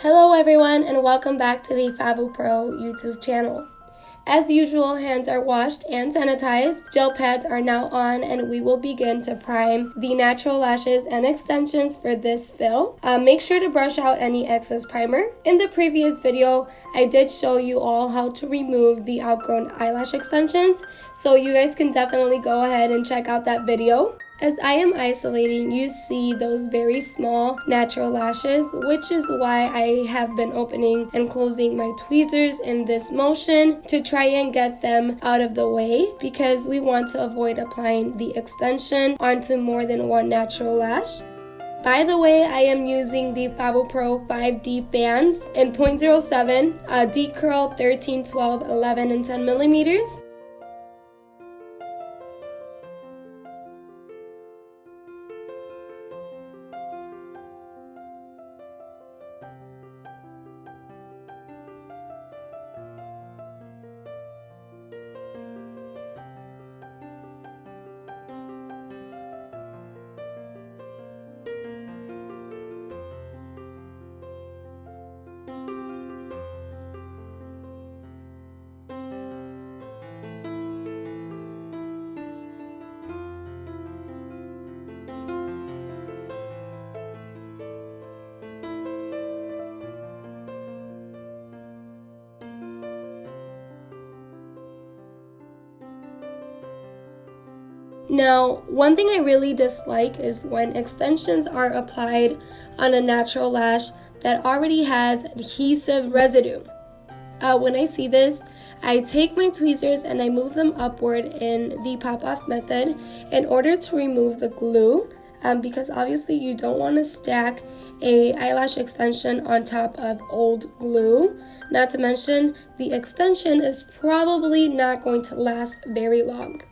Hello everyone and welcome back to the FabuPRO YouTube channel. As usual, hands are washed and sanitized, gel pads are now on, and we will begin to prime the natural lashes and extensions for this fill. Make sure to brush out any excess primer. In the previous video, I did show you all how to remove the outgrown eyelash extensions, so you guys can definitely go ahead and check out that video. As I am isolating, you see those very small natural lashes, which is why I have been opening and closing my tweezers in this motion to try and get them out of the way, because we want to avoid applying the extension onto more than one natural lash. By the way, I am using the FabuPRO 5D fans in 0.07, D-curl 13, 12, 11, and 10 millimeters. Now, one thing I really dislike is when extensions are applied on a natural lash that already has adhesive residue. When I see this, I take my tweezers and I move them upward in the pop-off method in order to remove the glue, because obviously you don't want to stack a eyelash extension on top of old glue. Not to mention, the extension is probably not going to last very long.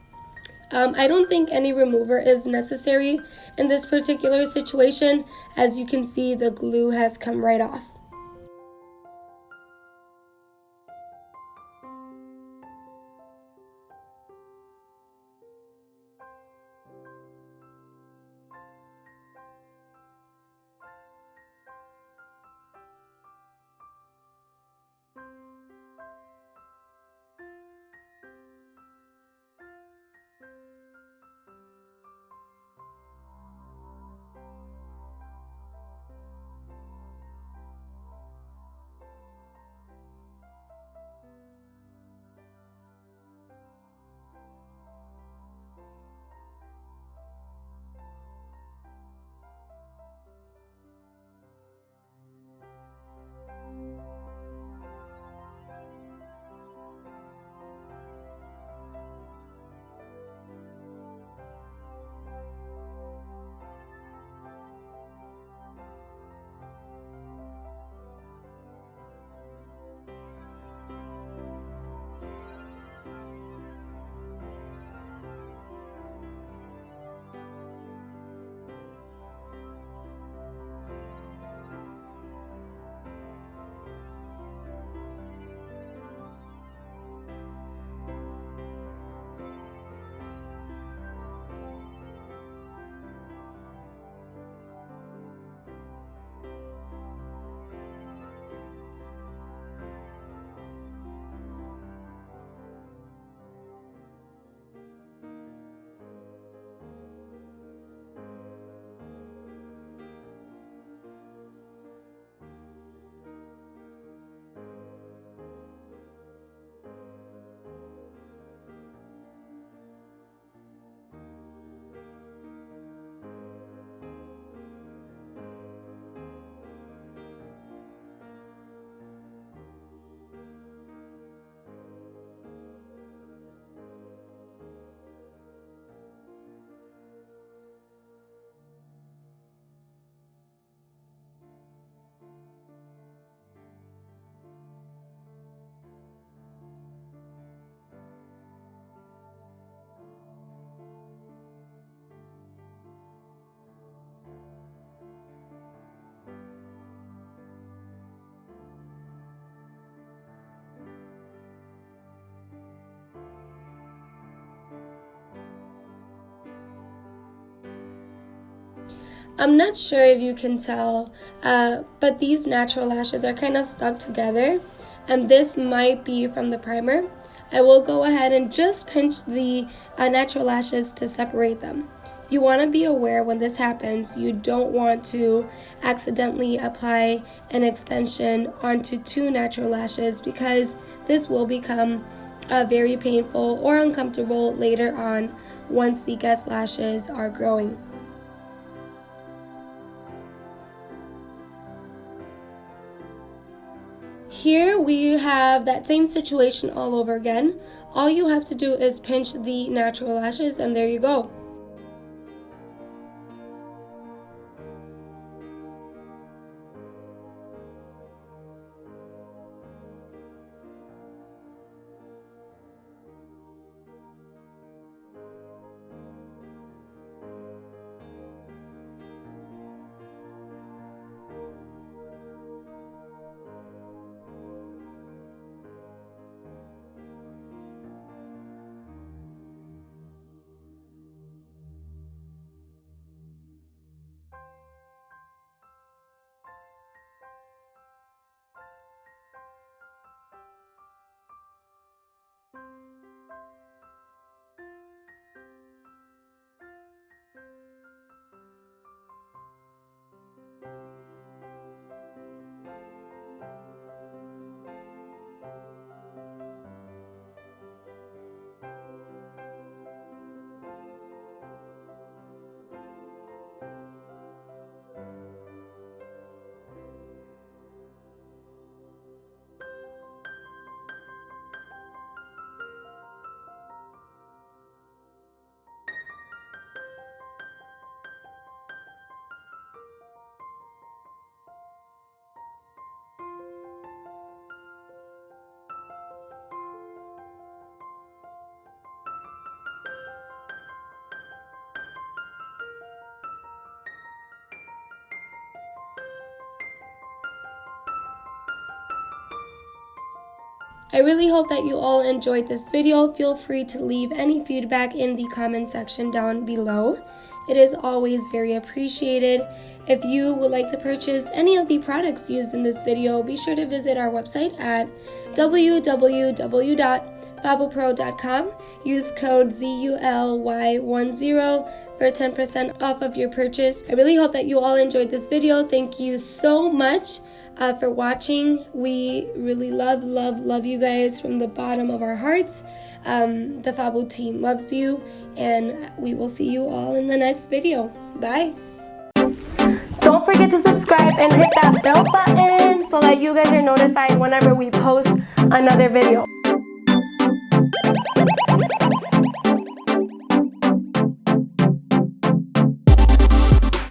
I don't think any remover is necessary in this particular situation. As you can see, the glue has come right off. I'm not sure if you can tell, but these natural lashes are kind of stuck together, and this might be from the primer. I will go ahead and just pinch the natural lashes to separate them. You want to be aware when this happens. You don't want to accidentally apply an extension onto 2 natural lashes, because this will become very painful or uncomfortable later on once the guest lashes are growing. Here we have that same situation all over again. All you have to do is pinch the natural lashes, and there you go. I really hope that you all enjoyed this video. Feel free to leave any feedback in the comment section down below. It is always very appreciated. If you would like to purchase any of the products used in this video, be sure to visit our website at www.FabuPRO.com. Use code ZULY10 for 10% off of your purchase. I really hope that you all enjoyed this video. Thank you so much for watching. We really love you guys from the bottom of our hearts. The FABU team loves you, and we will see you all in the next video. Bye. Don't forget to subscribe and hit that bell button so that you guys are notified whenever we post another video.